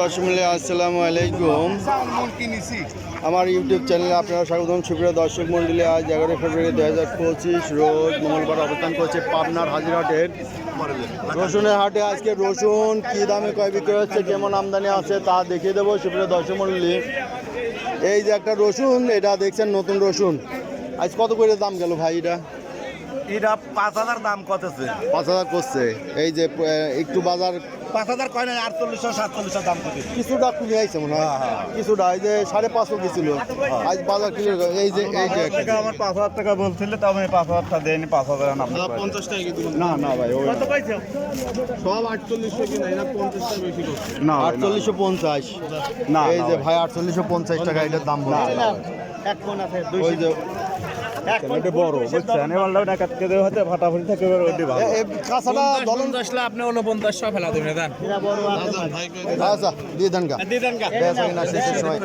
দর্শক মণ্ডলী আসসালামু আলাইকুম। আমার ইউটিউব চ্যানেলে আপনারা স্বাগতম। সুপ্রিয় দর্শক মণ্ডলী, আজ 11 ফেব্রুয়ারি 2025 রোজ মঙ্গলবার অবস্থান করছে পাবনার হাজিরহাটের রসুনের হাটে। আজকে রসুন কী দামে কয় বিক্রি হচ্ছে, কেমন আমদানি আছে তা দেখিয়ে দেবো। সুপ্রিয় দর্শক মণ্ডলী, এই যে একটা রসুন, এটা দেখছেন নতুন রসুন। আজ কত করে দাম গেল ভাই? এটা 5,000 দাম কতছে? 5,000 করছে। এই যে একটু বাজার 5,000 কয় না, 4800-4700 দাম কত? কিছুটা কমে আইছে মনে হয়, কিছুটা। এই যে 550 গেছিল, আজ বাজার কিলো এই যে আমার 5,000 টাকা বলছিল, তবে 5,000 টাকা দেয়নি। 5,000 না 50 টাকা কিন্তু না না ভাই, ওই কত পাইছো? সব 4800 কিনা, এটা 50 টাকা বেশি করছে না, 4850 না। এই যে ভাই 4850 টাকা এটার দাম বলছে। এক কোন আছে, ওই যে এটা বড় বুঝছেন, এবারও না কাটকে দেওয়া হতে ফাটাফাটি থাকে, এবার ওইটা ভালো। কাঁচাটা দলন 50 লা আপনি 4900 ফেলা দিবেন দেন। এটা বড় আছে আচ্ছা দিয়ে দেন গা, দিয়ে দেন গা। বেচা কিনা শেষের সময়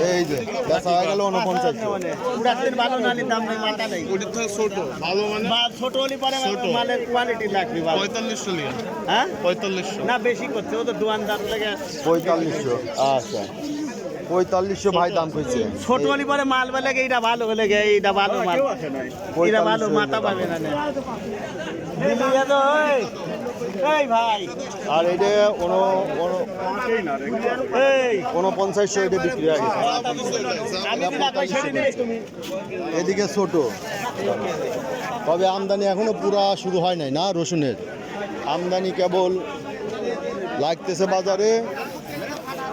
এই যে বেচা হয়ে গেল 49। পুরাতন ভালো নালি দাম নেই, মাথা নেই। ওটা তো ছোট ভালো মানে বা ছোট হলে পারে, মালের কোয়ালিটি লাগবে ভালো। 4500 লিয়া হ্যাঁ 4500 না, বেশি করছে ও তো দোকানদার থেকে। 4500। আচ্ছা 4500 ভাই দাম কইছে। ছোট হলে পরে মাল বলে এইটা ভালো, হলে এইটা ভালো মাল, এটা ভালো মাথা পাবে না। দিল্লি তো এই ভাই, আর এইটা 4900 এটা বিক্রি হয়ে গেছে। আমি কি না কই ছেড়ে দিলে তুমি? এদিকে ছোট, তবে আমদানি এখনো পুরা শুরু হয় নাই না রসুনের। আমদানি কেবল লাগতেছে বাজারে।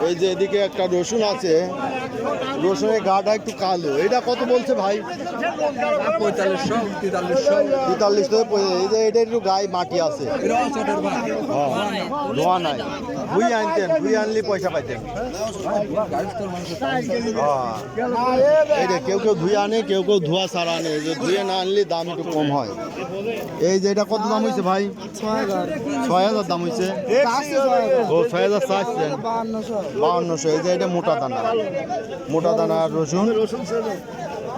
এই যে এদিকে একটা রসুন আছে, রসুনের গাটা একটু কালো। এটা কত বলছে ভাই? 4500 43 তো। এই যে এটা একটু গায়ে মাটি আছে, ধোয়া নাই। ধুই আনতেন, ধুই আনলে পয়সা পাইতেন। এই যে কেউ কেউ ধুয়ে আনে, কেউ কেউ ধোয়া ছাড়া আনে। যে ধুয়ে না আনলে দাম একটু কম হয়। এই যে এটা কত দাম হয়েছে ভাই? 6000 দাম হয়েছে। ও 6000 চাচ্ছেন, 5200। এই যে এটা মোটা দানা, মোটা দানার রসুন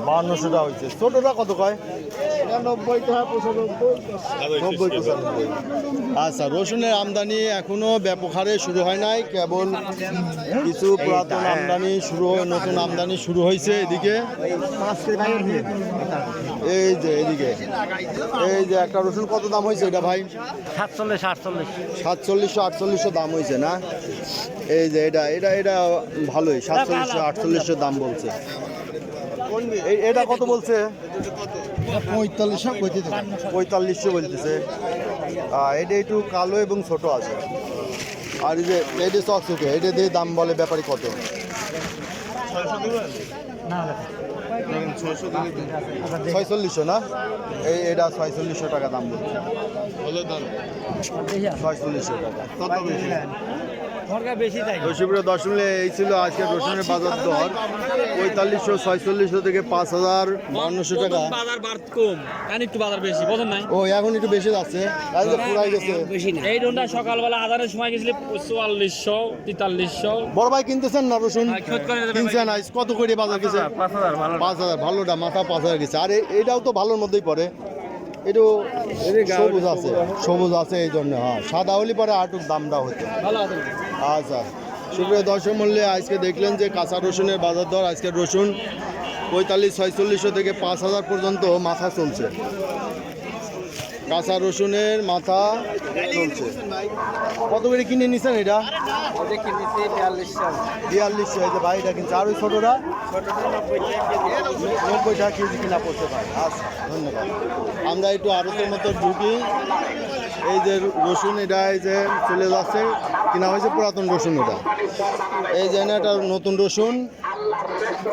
5200 টাকা হয়েছে। ছোটটা কত কয়? 90 টাকা 95। আচ্ছা, রসুনের আমদানি এখনো ব্যাপক হারে শুরু হয় নাই, কেবল কিছু পুরাতন আমদানি শুরু নতুন আমদানি শুরু হয়েছে এদিকে। এই যে এদিকে এই যে একটা রসুন কত দাম হয়েছে এটা ভাই? 4700-4800 দাম হয়েছে না? এই যে এটা এটা এটা ভালোই, 4700-4800 দাম বলছে। এটা কত বলছে? 4500 বলতেছে। এটা একটু কালো এবং ছোট আছে। আর এই যে এটা চকচকে, এটা দিয়ে দাম বলে ব্যাপারী কত? 4600 না? এটা 4600 টাকা দাম বলছে। 4600 টাকা। সুপ্রিয় দর্শক, এই ছিল আজকে রসুনের বাজার দর। 4500-4600 থেকে 5000-5200 টাকা। বাজার বার কম, এখন একটু বাজার বেশি, বুঝেন নাই? ও এখন একটু বেশি যাচ্ছে, পুরাই গেছে। এই ডোনটা সকালবেলা আজানের সময় গেছিল 4400-4300। বড় ভাই কিনতেছেন না রসুন? খোঁজ করে দেবেন কিনছেন আজ কত করে বাজার গেছে? 5000 ভালোটা মাথা 5000 গেছে। আর এটাও তো ভালোর মধ্যেই পড়ে। একটু সবুজ আছে, সবুজ আছে এই জন্য। হ্যাঁ, সাদা হলে পরে আটুক দামটা হতো। আচ্ছা, সুপ্রিয় দর্শক মূল্যে আজকে দেখলেন যে কাঁচা রসুনের বাজার দর। আজকের রসুন 4500-4600 থেকে 5000 পর্যন্ত মাথা চলছে। কাঁচা রসুনের মাথা চলছে। কত করে কিনে নিছেন এটা? 4200। এই যে ভাই এটা কিনছে। আর ওই ছোটোটা 90 টাকা কেজি কিনা পড়তে পারে। আচ্ছা, ধন্যবাদ। আমরা একটু আড়তের মতো ঢুকি। এই যে রসুন, এটা এই যে চলে যাচ্ছে, কিনা হয়েছে পুরাতন রসুন। এটা এই যে না, এটা নতুন রসুন।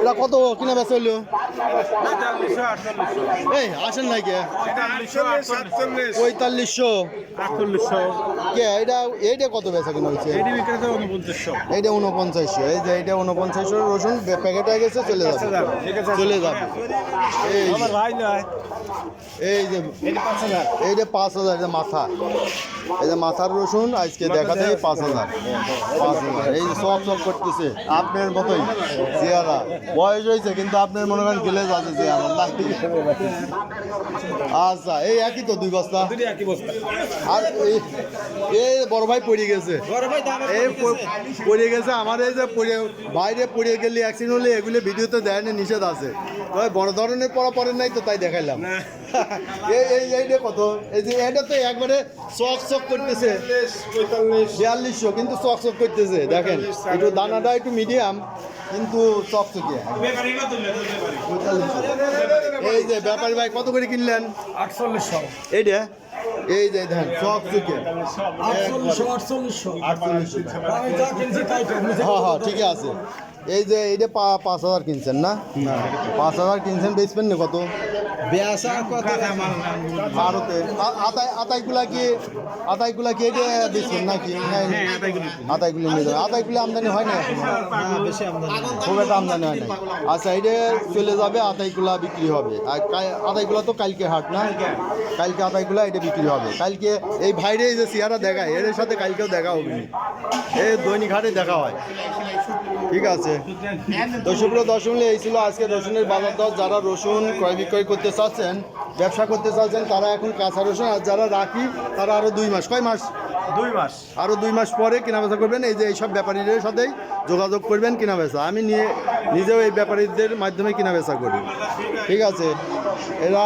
এটা কত কিনা বেচা হইলো? এই আসেন নাই কে? 4500 কে? এইটা কত বেচা কিনা হয়েছে? এইটা 4900। এই যে এইটা 4900 রসুন প্যাকেট হয়ে গেছে, চলে যাবে, চলে যাবে। এই যে এইটা 5000। মাথা, এই যে মাথার রসুন আজকে দেখা যায় 5000। এই যে সব করতেছে আপনার মতোই চেহারা। বয়স হয়েছে কিন্তু আপনার মনে করেন গেলে যাচ্ছে যে আমার না আচ্ছা এই একই তো 2 বস্তা আর এই বড় ভাই পড়ে গেছে এই পড়ে গেছে আমার এই যে বাইরে পড়ে গেলে অ্যাক্সিডেন্ট হলে এগুলো ভিডিওতে দেয় না, নিষেধ আছে। তবে বড় ধরনের পড়া পড়েন নাই তো তাই দেখাইলাম। এইটা কত? এই যে এটা তো একবারে চক করতেছে 4200, কিন্তু চক করতেছে দেখেন, একটু দানাটা একটু মিডিয়াম কিন্তু চকচকে। এই যে ব্যাপারী ভাই কত করে কিনলেন? 4800 এইটা এই যে দেখেন চকচকে 4800 হ্যাঁ ঠিকই আছে। এই যে এইটা 5000 কিনছেন না? 5000 কিনছেন, বেচবেন না কত? ভারতে আতাইগুলা কি এটা বেচবেন নাকি? আতাইগুলো নিয়ে যাবে। আতাইগুলো আমদানি হয় না এখন, খুব একটা আমদানি হয় না। আচ্ছা এটা চলে যাবে, আতাইগুলা বিক্রি হবে। আর আতাইগুলা তো কালকে হাট না, কালকে আতাইগুলা এটা বিক্রি হবে। কালকে এই ভাইরে এই যে চেহারা দেখায় এর সাথে কালকেও দেখা হবে, এই দৈনিক হাটে দেখা হয়। ঠিক আছে তো সুপ্রিয় দর্শক, এই ছিল আজকে রসুনের বাজার দর। যারা রসুন ক্রয় বিক্রয় করতে চাচ্ছেন, ব্যবসা করতে চাচ্ছেন, তারা এখন কাঁচা রসুন, আর যারা রাখি তারা আরও 2 মাস, কয় মাস? 2 মাস, আরও 2 মাস পরে কেনাবেচা করবেন। এই যে এইসব ব্যাপারীদের সাথেই যোগাযোগ করবেন কেনাবেচা। আমি নিজেও এই ব্যাপারীদের মাধ্যমে কেনাবেচা করি। ঠিক আছে, এরা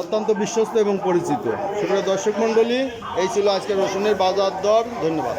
অত্যন্ত বিশ্বস্ত এবং পরিচিত। সুপ্রিয় দর্শক মণ্ডলী, এই ছিল আজকে রসুনের বাজার দর। ধন্যবাদ।